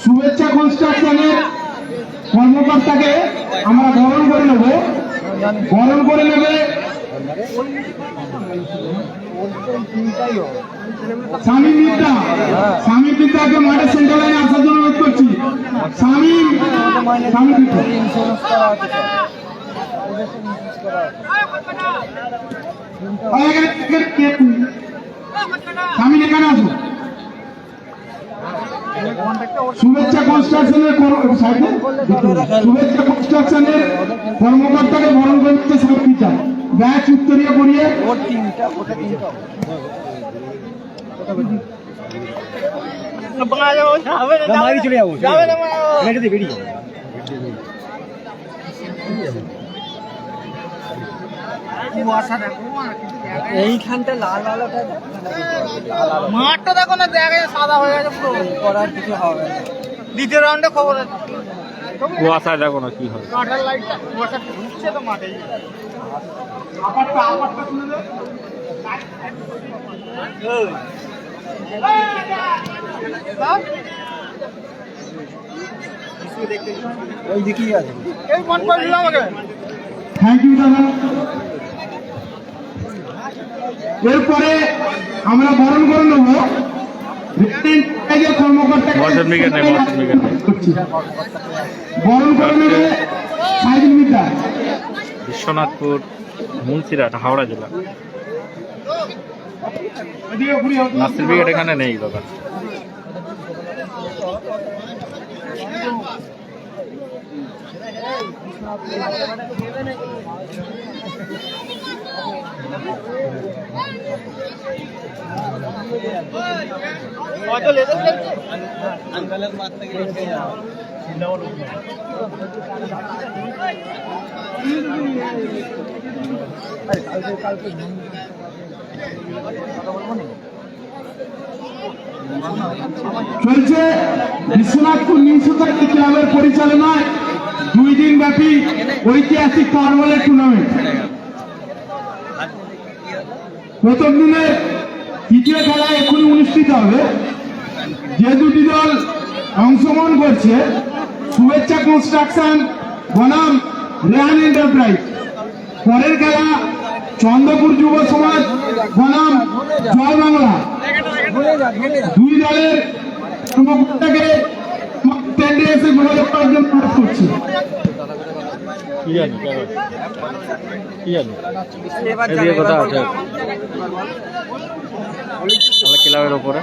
শুভেচ্ছা কনস্ট্রাকশনের কর্মকর্তাকে আমরা বরণ করে নেব। বরণ করে নেবে শামীম মিত্রা। শামীম মিত্রাকে মাঠের সেন্টার লাইনে আসার জন্য অনুরোধ করছি। শামীম মিত্রা শামীম এখানে আসুন। শুভেচ্ছা কনস্ট্রাকশনের কর্মকর্তাকে বরণ করতে সামনে ব্যাচ উত্তরীয় করিয়ে চলে যাবো বেরিয়ে এইখানটা লাল আলোটা মাঠটা দেখো না, দেখা যায় সাদা হয়ে গেছে পুরো, করার কিছু হবে না। দ্বিতীয় রাউন্ডে খবর আছে, কুয়াশা দেখো না কি হয়। মাঠের লাইটটা কুয়াশা ঢুকছে তো মাঠে। ওই দিকেই আছে, এই মন করে দিলাম আমাকে। থ্যাংক ইউ দাদা। এরপরে আমরা বরণ করে নেব কর্মকর্তাকে বরণ করে নেবে সাইদিন মিত্রা, বিশ্বনাথপুর মুন্সিরহাট হাওড়া জেলা। নাসির ব্রিগেড এখানে নেই দাদা। চলছে বিশ্বনাথপুর নিউজ ক্লাবের পরিচালনায় 2 দিন ব্যাপী ঐতিহাসিক কারবালের টুর্নামেন্ট। প্রথম দিনে তৃতীয় খেলা এখনই অনুষ্ঠিত হবে। যে দুটি দল অংশগ্রহণ করছে, শুভেচ্ছা কনস্ট্রাকশন বনাম রেহান এন্টারপ্রাইজ। পরের খেলা চন্দ্রপুর যুব সমাজ বনাম জয় বাংলা। দুই দলের কর্মকর্তাকে স্ট্যান্ডে এসে যোগাযোগ করার জন্য অনুরোধ করছি। ক্লাবের ওপরে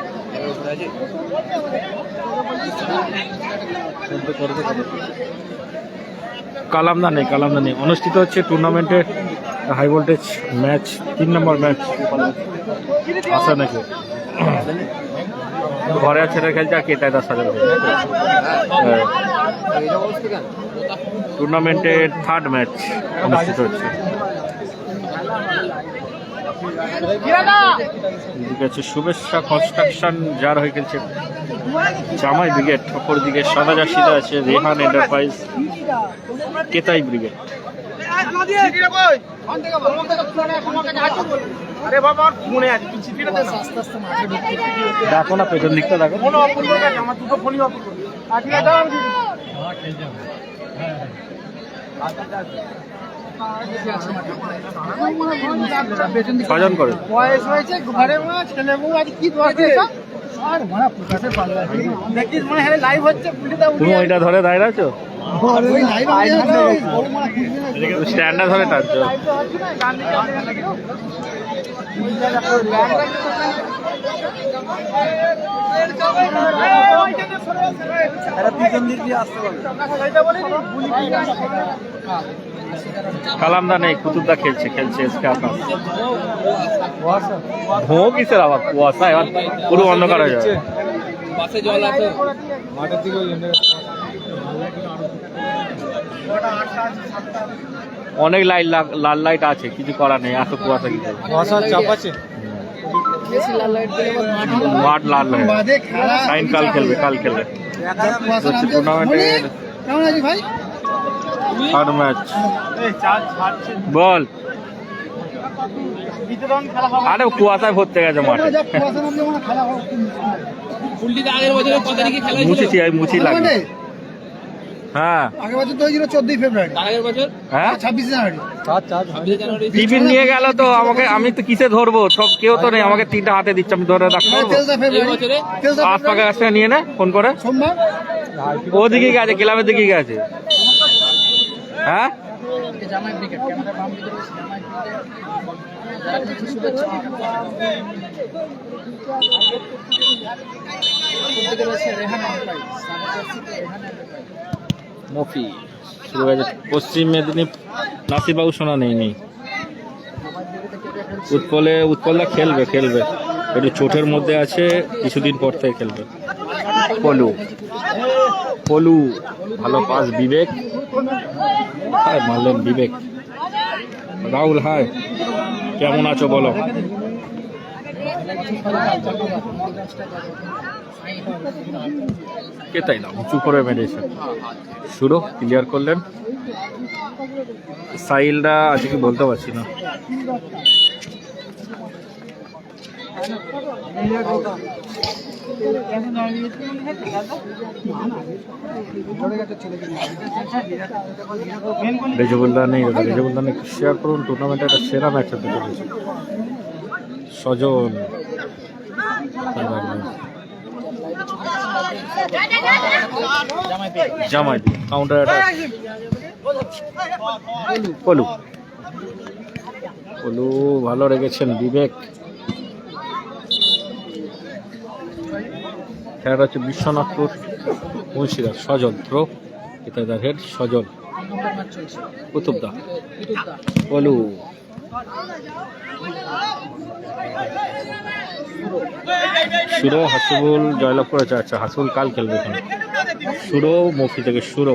কালামদানি অনুষ্ঠিত হচ্ছে টুর্নামেন্টের হাই ভোল্টেজ ম্যাচ, 3 নম্বর ম্যাচ। আসা নাকি ঘরে ছেড়ে খেলছে আর কেটায় 10,000 টুর্নামেন্টের 3rd ম্যাচ অনুষ্ঠিত হচ্ছে। শুভেচ্ছা কনস্ট্রাকশন যার হয়ে খেলছে জামাই ব্রিগেড, অপরদিকে সাদা জার্সিতে আছে রেহান এন্টারপ্রাইজ কেতাই ব্রিগেড। দেখো না পেছন দিকটা দেখো। কজন করে বয়স হয়েছে, ঘরে ছেলে বউ আজ কি দরকার আর মারা প্রকাশে পারলা দেখিস মনে হয় লাইভ হচ্ছে। তুমি ওইটা ধরে দাঁড়িয়ে আছো, স্ট্যান্ডটা ধরে টানছো। কালামদা নেই, কুতুবদা খেলছে এসকে আকাশ। ধোঁ কিসের আবার কুয়াশা, এবার পুরো অন্ধকার হয়ে যাবে। জল আছে মাঠের দিকে, অনেক লাইট লাল লাইট আছে, কিছু করার নেই, এত কুয়াশা কি চাপ আছে। মাঠ লাল হয়ে কাল খেলবে টুর্নামেন্টের থার্ড ম্যাচ বল। আরে কুয়াশায় ভরতে গেছে মাঠে। মুছেছি আমি, মুছি লাগে। হ্যাঁ আগের বছর তো হয়েছিল 14 ফেব্রুয়ারি, আগের বছর হ্যাঁ 26 জানুয়ারি। টিফিন নিয়ে গেল তো আমাকে, আমি তো কিসে ধরবো, সব কেউ তো নেই, আমাকে 3টা হাতে দিচ্ছে, আমি ধরে রাখতে পারবো? তেলসা ফেব্রুয়ারি, তেলসা আশপাশের কাছ থেকে নিয়ে নে ফোন করে। সোমবার। ওদিকে গেছে, ক্লাবের দিকে গেছে। হ্যাঁ জামাই ক্রিকেট ক্যামেরা বাম দিকে রয়েছে, জামাই ক্রিকেট শুভেচ্ছা দিকে রয়েছে রেহান এন্টারপ্রাইজ, রেহান এন্টারপ্রাইজ। মফি শুরু হয়ে গেছে। পশ্চিম মেদিনীপুর নাসিরবাবু শোনা নেই। উৎপলদা খেলবে একটু চোটের মধ্যে আছে, কিছুদিন পর থেকে খেলবে। পলু ভালো পাস, বিবেক মারলেন বিবেক। রাহুল হাই, কেমন আছো বলো? কে তাই না উঁচু করে মেরেছে। শুরু ক্লিয়ার করলেন সাইলটা, আছে কি বলতে পারছি না। রেজবুল্লাহ নেই, শেয়ার করুন। টুর্নামেন্টে একটা সেরা ম্যাচ হতে চলেছে। সজল জামাই কাউন্টার অ্যাটাক। পলু ভালো রেখেছেন বিবেক। খেলাটা হচ্ছে বিশ্বনাথপুর মুন্সিরাজ। সজল থ্রো, কেতাদার হেড, সজল কুতুবদা, পলু সুরো। হাসিবুল জয়লাভ করেছে। আচ্ছা হাসিবুল কাল খেলবে এখানে। সুরো মফি থেকে সুরো।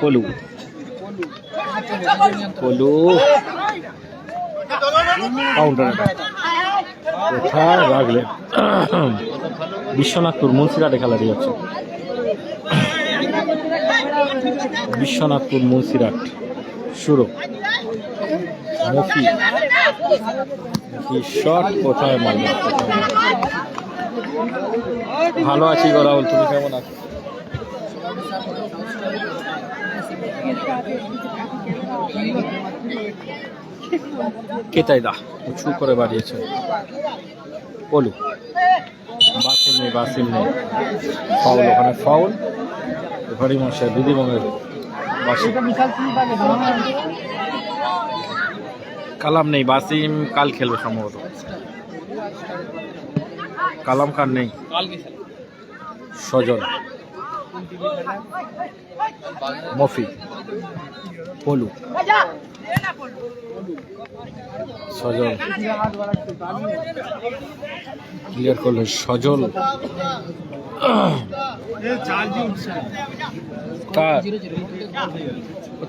পলু কাউন্টার অ্যাটাক। কোথায় রাখলেন? বিশ্বনাথপুর মুন্সিরাটে খেলাটি হচ্ছে। বিশ্বনাথপুর মুন্সিরাট। সুরো মফি শট, কোথায় মারল? ভালো আছি গো রাহুল, তুমি কেমন আছো? কেতাই দা উঁচু করে বাড়িয়েছে। বলু বাসিম নেই ফাউল, ওখানে ফাউল। ঘড়ি মশাই দিদিমঙ্গের বাসিম, কালাম নেই। বাসিম কাল খেলবে সম্ভবত। কালাম খান নেই। সজল, মফি, পলু, সজল ক্লিয়ার করলো। সজল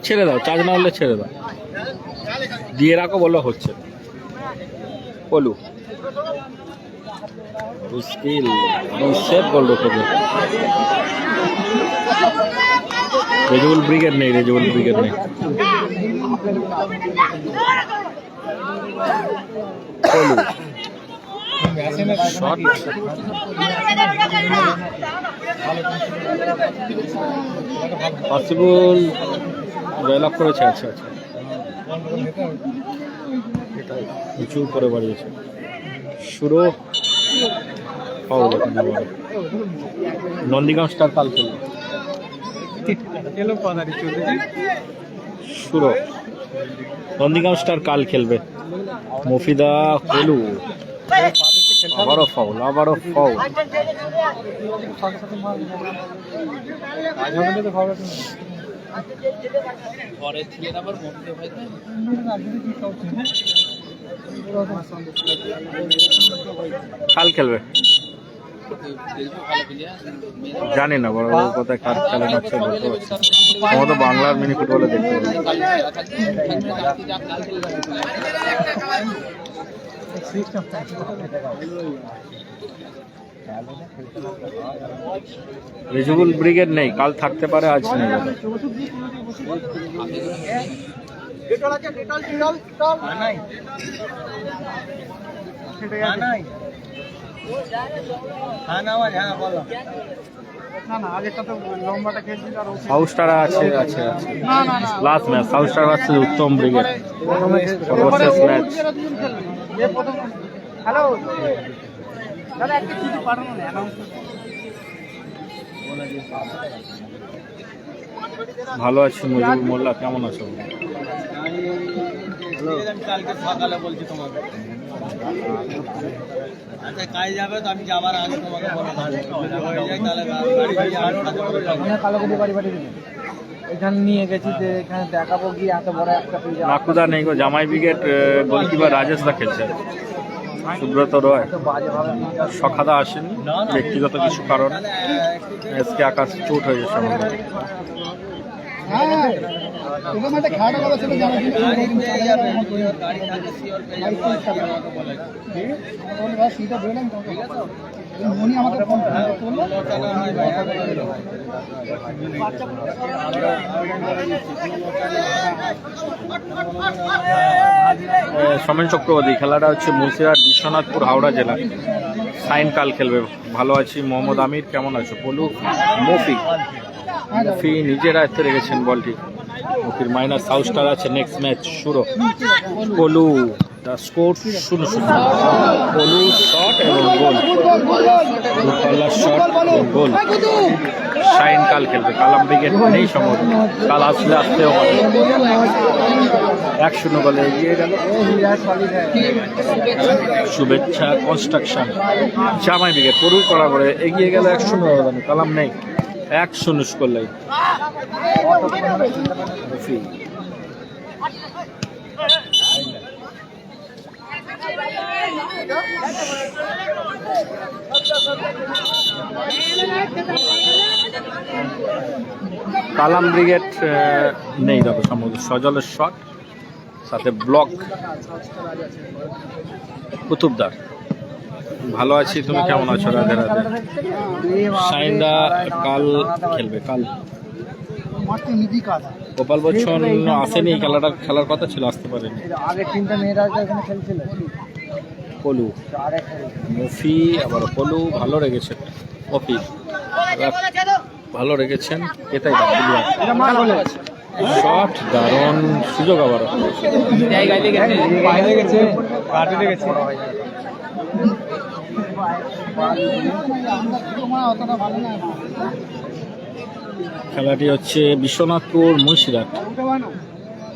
ছেড়ে দাও, চার্জ না হলে ছেড়ে দাও, দিয়ে রাখো বলো হচ্ছে। পলু মুশকিল, সেফ গোল রেখেছে। রেজবুল ব্রিগেড নেই। পলু শট, পসিবল জয়লাভ করেছে। আচ্ছা উঁচু করে বাড়িয়েছে। শুরু নন্দীগ্রাম স্টার কাল খেলবে। শুরু নন্দীগ্রাম স্টার কাল খেলবে। মফিদা, পলু, আবারও ফাউল। কাল খেলবে জানি না, বড় বড় কোথায় কার খেলা হচ্ছে বলতে পারছি। আমাদের বাংলার মিনি ফুটবলে দেখতে পাবো। রিজুবুল ব্রিগেড নেই, কাল থাকতে পারে, আজ নেই। সাউথ স্টার আছে আছে আছে লাস্ট ম্যাচ সাউথ স্টার আছে উত্তম ব্রিগেড, সর্বশেষ ম্যাচ। হ্যালো দাদা, একটা কিছু পাঠানো না অ্যানাউন্স। ভালো আছি মুজিবুর মোল্লা, কেমন আছো? কালকে সকালে বলছি তোমাকে, আচ্ছা কাজ যাবে তো আমি যাবার আগে তোমাকে বলে কালো বাড়ি বাড়ি এখানে নিয়ে গেছি যে এখানে দেখাবো কি এত বড় একটা নাকুদা নেই গো, জামাই ব্রিগেড গোলকিপার রাজেশ দা খেলছে, সুব্রত রয়, সখাদা আসেনি ব্যক্তিগত কিছু কারণ, এসকে আকাশ চোট হয়ে যাচ্ছে আমাদের। সমেন চক্রবর্তী, খেলাটা হচ্ছে মুর্শিদাবাদ বিশ্বনাথপুর হাওড়া জেলা। সাইন কাল খেলবে। ভালো আছি। মোহাম্মদ আমির, কেমন আছো? পলু, মফি নিজের আয়ত্তে রেখেছেন বলটি। মফির মাইনাস সাউথ স্টার আছে, নেক্সট ম্যাচ শুরু। পলু দ্য স্কোর 0-0। পলু শট এবং গোল, দুপাল্লার শট এবং গোল। শাইন কাল খেলবে। কালাম ব্রিগেড নেই সম্ভব, কাল আসলে আসতেও হবে। 1-0 গোলে এগিয়ে গেল শুভেচ্ছা কনস্ট্রাকশন। জামাই ব্রিগেড পরুর করা করে এগিয়ে গেল 1-0 ব্যবধানে। কালাম নেই, 1-0 স্কোর লাইন। কালাম ব্রিগেড নেই দেখো সম্ভবত। সজলের শট, সাথে ব্লক কুতুবদার। ভালো আছি, তুমি কেমন আছো? রাধে রাধে। সাইন্দা কাল খেলবে। কাল গোপাল বচ্চন আসেনি, খেলাটা খেলার কথা ছিল, আসতে পারেনি। আগের তিনটা মেয়েরা এখানে খেলছিল। পলু, মফি, আবার পলু ভালো রেখেছেন। মফি ভালো রেখেছেন। এটাই শট, দারুণ সুযোগ। আবার খেলাটি হচ্ছে বিশ্বনাথপুর মুর্শিদাবাদ।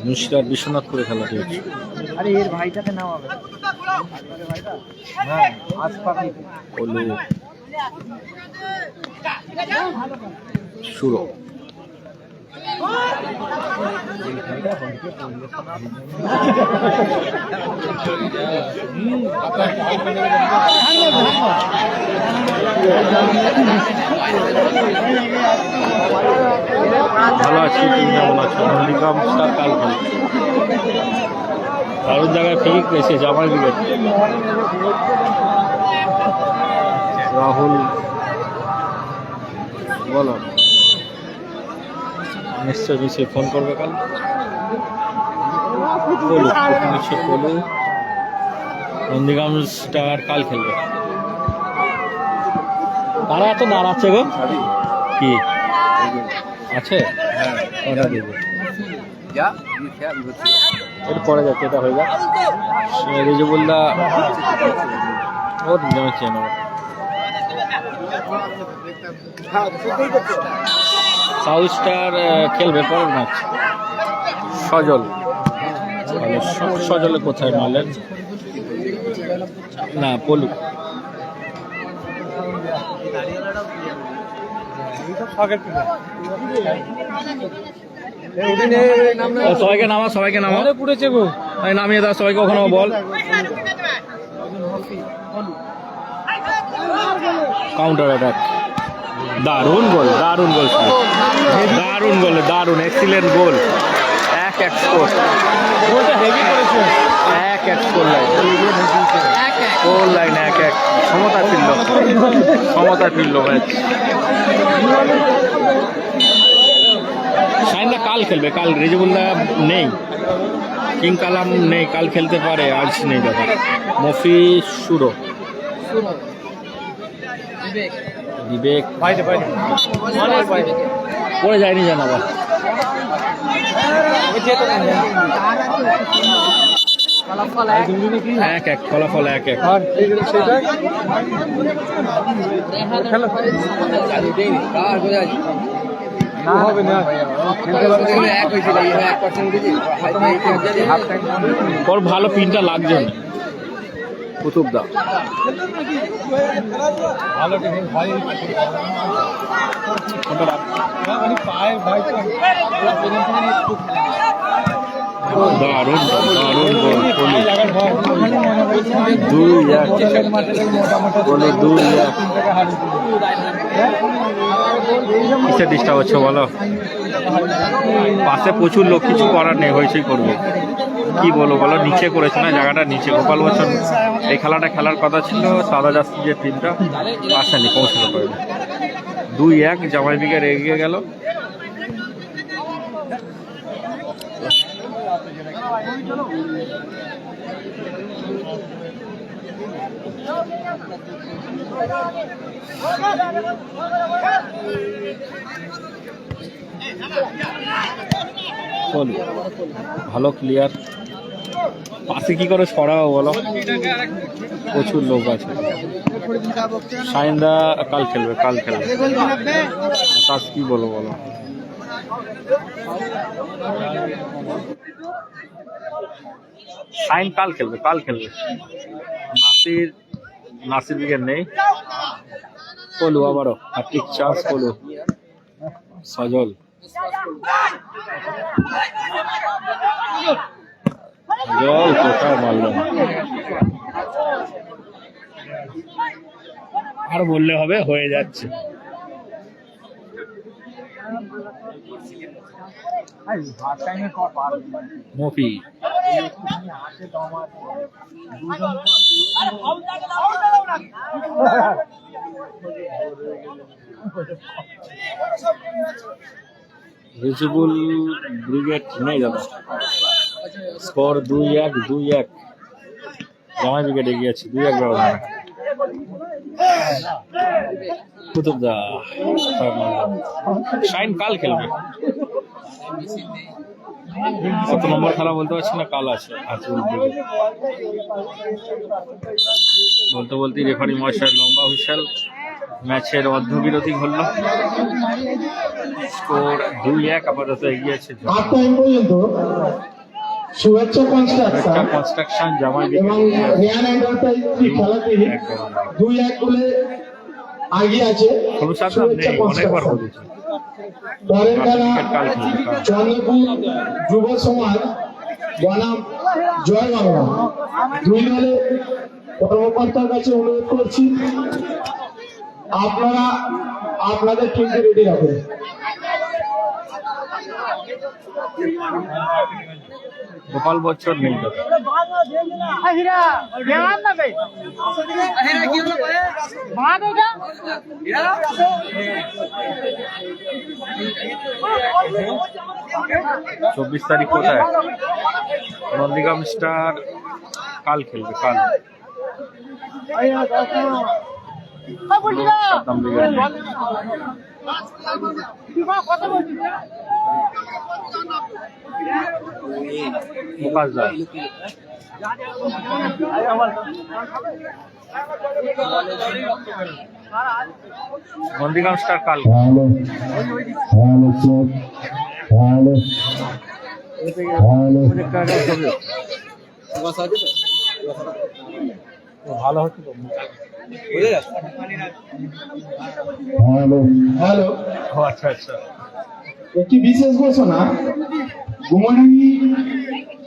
মুর্শিদাবাদ বিশ্বনাথপুরে খেলাটি হচ্ছে। আরে এর ভাইটাকে নামাবে। পলু শুরু। ভালো আছি, তুমি কেমন আছো? নন্দীগ্রাম স্টার কাল খেলে দারুণ জায়গায় ফ্রি পেয়েছে জামাই ব্রিগেড। রাহুল বলো, নিশ্চয়ই ফোন করবে কাল। পলু পলু নন্দীগ্রাম স্টার কাল খেলবে। তারা এত দাঁড়াচ্ছে গো, কি আছে? পরে যাচ্ছে, এটা হয়ে যাক। রিজুবুল্লাহ ওর জমেছে নেব। সাউথ স্টার খেলবে পরের ম্যাচ। সজল, সজলে কোথায় মারলেন? না, পলু। সবাইকে নামা, সবাইকে নামা, পুড়েছে গো, নামিয়ে দাও সবাইকে। ওখানে বল কাউন্টার অ্যাটাক। দারুণ গোল, দারুণ গোল, দারুণ গোল, দারুণ এক্সিলেন্ট গোল। এক স্কোর, এক স্কোর লাইন, স্কোর লাইন 1-1, সমতা ফিরল ম্যাচ। শাহিনদা কাল খেলবে, কাল রেজিবুল্লাহ নেই, কিং কালাম নেই, কাল খেলতে পারে, আজ নেই দাদা। মফি সুরো, বিবেক পড়ে যায়নি জানা আবার। 1-1 ফলাফল 1-1। ওর ভালো পিনটা লাগছে না কুতুবদা। দারুণ দারুণ গোল, 2-1 কিসে ডিস্টার্ব হচ্ছে বলো? পাশে প্রচুর লোক, কিছু করার নেই, হয়েছেই করবে। কি বলো নিচে করেছে না জায়গাটা, নিচে। গোপাল বচ্চন এই খেলাটা খেলার কথা ছিল, সাদা জাস্তি যে টিমটা আসেনি, পৌঁছাতে পারেনি। 2-1 জামাই বিকের এগিয়ে গেল। ভালো ক্লিয়ার, পাশে কি করে সরাও বলো, প্রচুর লোক আছে। শাহিনদা কাল খেলবে, আকাশ কি বলো? শাহিন কাল খেলবে। নাসির উইকেট নেই। কলু আবারও হ্যাট্রিক চান্স, সজল কোথায় মারল, আর বললে হবে, হয়ে যাচ্ছে। মফি রিজবুল ব্রিগেড নেই দাদা। স্কোর 2-1 জামাই ব্রিগেড এগিয়ে আছে, 2-1 ব্যবধান। কুতুবদা শাহিন কাল খেলবে, কত নম্বর খেলা বলতে পারছি না, কাল আছে। বলতে রেফারি মহাশয়ের লম্বা হুইসেল, ম্যাচের অর্ধবিরতি ঘটল। স্কোর 2-1 আপাতত এগিয়ে আছে শুভেচ্ছা কনস্ট্রাকশন জামাই এবং রিয়ান এন্টারপ্রাইজ খেলাতে 2-1 গোলে আগিয়ে আছে। অনেকবার বলেছি। পরের খেলা চন্দ্রপুর যুব সমাজ বনাম জয় বাংলা, দুই দলে কর্মকর্তার কাছে অনুরোধ করছি আপনারা আপনাদের টিমকে রেডি রাখুন। গোপাল বচ্চন নেই। 24 তারিখ কোথায়? নন্দীগ্রাম স্টার কাল খেলবে, কাল নন্দীগ্রাম স্টার কাল। ভালো হচ্ছে তো, হ্যালো, আচ্ছা আচ্ছা। একটি বিশেষ ঘোষণা, গুমডাঙ্গি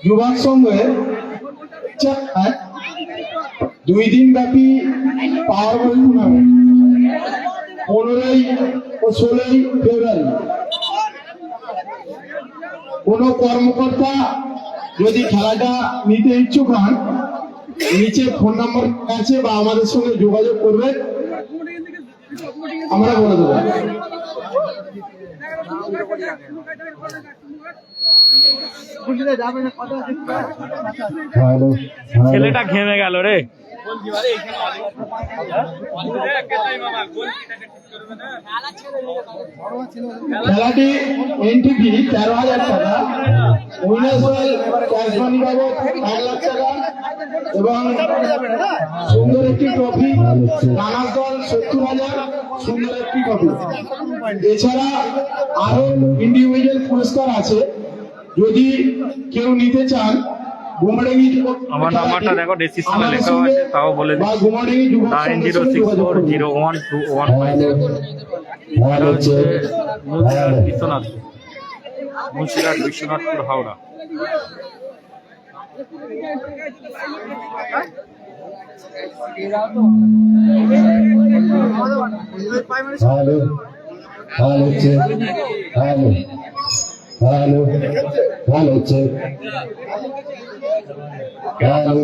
যুবক সঙ্গে 2 দিন ব্যাপী পাওয়ার বল টুর্নামেন্ট 15 ও 16 ফেব্রুয়ারি। কোনো কর্মকর্তা যদি খেলাটা নিতে ইচ্ছুক হন, নিচে ফোন নাম্বার আছে বা আমাদের সঙ্গে যোগাযোগ করবেন, আমরা বলে দেবো। ছেলেটা ঘেমে গেল রে। খেলাটি এন্ট্রি ফি 13,000 টাকা, উইনার্স ক্যাশ মানি বাবদ 1 লাখ টাকা এবং সুন্দর একটি ট্রফি, রানার দল 70,000, সুন্দর একটি ট্রফি। এছাড়া আরো ইন্ডিভিজুয়াল পুরস্কার আছে, যদি কেউ নিতে চান গুমাডাঙ্গি আমার নাম্বারটা দেখো ডেসক্রিপশনে লেখা আছে, তাও বলে দিই, 9064012115। এটা হচ্ছে মুন্সিরহাট বিশ্বনাথপুর হাওড়া।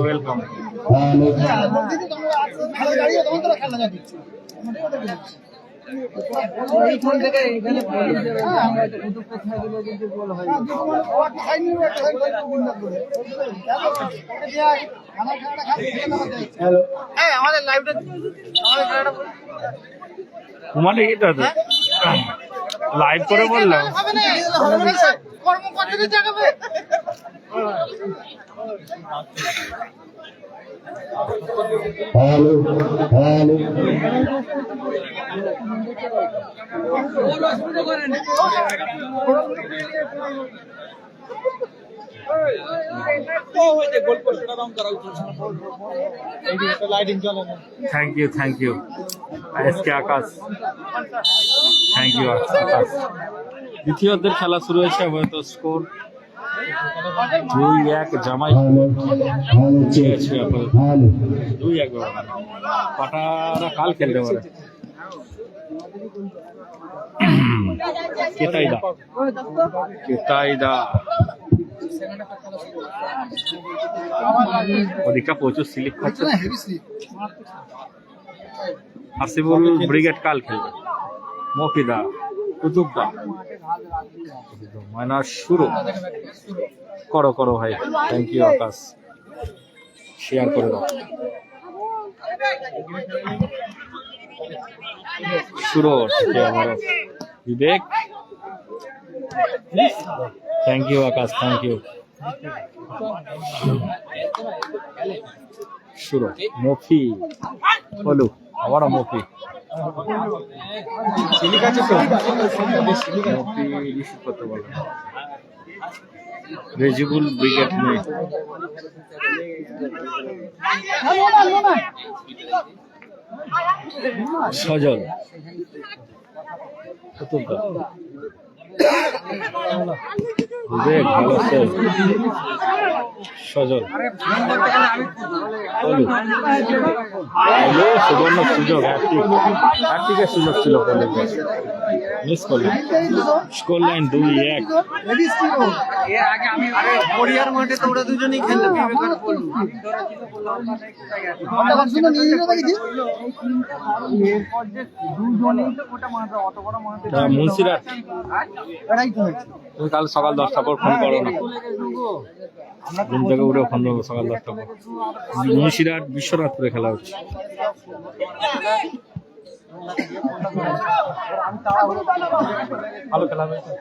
ওয়েলকাম। এইখান থেকে এখানে গোল হয়। আমাদের লাইভটা তোমার এটা লাইভ করে বললাম। কর্মকর্তাদের জাগাবে। Thank you SK Akash, thank you Akash. দ্বিতীয়দের খেলা শুরু হয়েছে, হয়তো স্কোর 2-1 জামাই 2-1। পাটারা কাল খেলতে পারে। কেতাইদা ওদিকটা প্রচুর স্লিপ খাচ্ছে। হাসিবুল ব্রিগেড কাল খেলবে। মফিদা, কুতুবদা, মাইনা শুরু করো ভাই। থ্যাংক ইউ আকাশ, শেয়ার করে দাও। শুরু Bibek, thank you Akash, thank you. শুরু মফি, বলু আবারও মফি। রিসিভ করতে বলো। রেজিবুল ব্রিগেড নেই। সজল, বিবেক ভালো সেভ। সজল, সুবর্ণ সুযোগ, হ্যাট্রিকের সুযোগ ছিল, মিস করলেন। Score line 2-1। পরিয়ার মাঠে তো ওরা দুজনেই খেললো। মুন্সিরহাট তুমি কাল সকাল 10টার পর ফোন করো না, ঘুম থেকে উঠে ফোন করবো সকাল 10টার পর। মুন্সিরহাট বিশ্বনাথপুরে খেলা হচ্ছে। ভালো খেলা হয়েছে।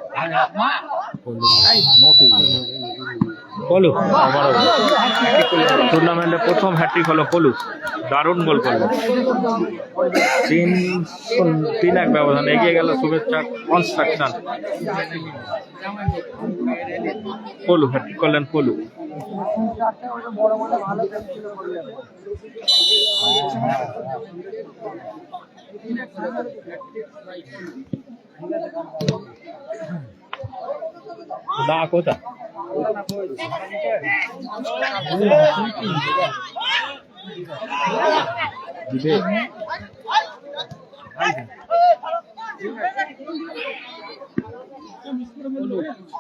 টুর্নামেন্টে প্রথম হ্যাট্রিক হলো পলু, দারুণ গোল করলো। 3-1 ব্যবধান এগিয়ে গেল শুভেচ্ছা কনস্ট্রাকশন। পলু হ্যাট্রিক করলেন পলু। দা কোথা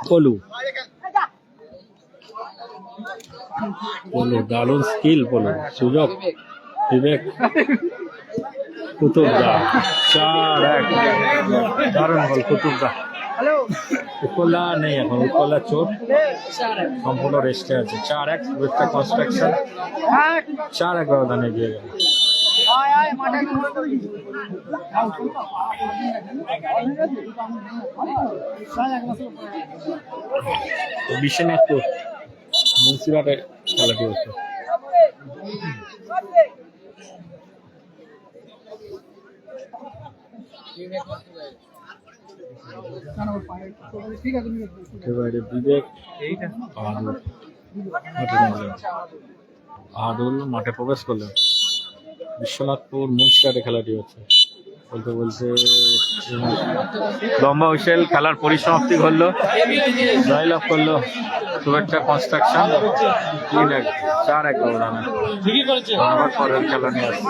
পলু পলু দারুণ স্কিল পলু সুযোগ বিবেক কুতুবদা 4-1 দারুণ বল কুতুবদা উপলা নেই এখন উপলা চোট সম্পূর্ণ রেস্টে আছে 4-1 উইথটা কনস্ট্রাকশন 4-1 ব্যবধানে এগিয়ে গেল বিশ্বনাথপুর মুন্সিরহাটে খেলাটি হচ্ছে এবারে বিবেক আদুল মাঠে প্রবেশ করলেন বিশ্বনাথপুর মুন্সিরহাটে খেলাটি হচ্ছে বলতে বলতে লম্বা হুইসেল খেলার পরিসমাপ্তি ঘটলো জয়লাভ করলো শুভেচ্ছা কনস্ট্রাকশন 3-1 4-1 ব্যবধানে পরের খেলা নিয়ে আসছে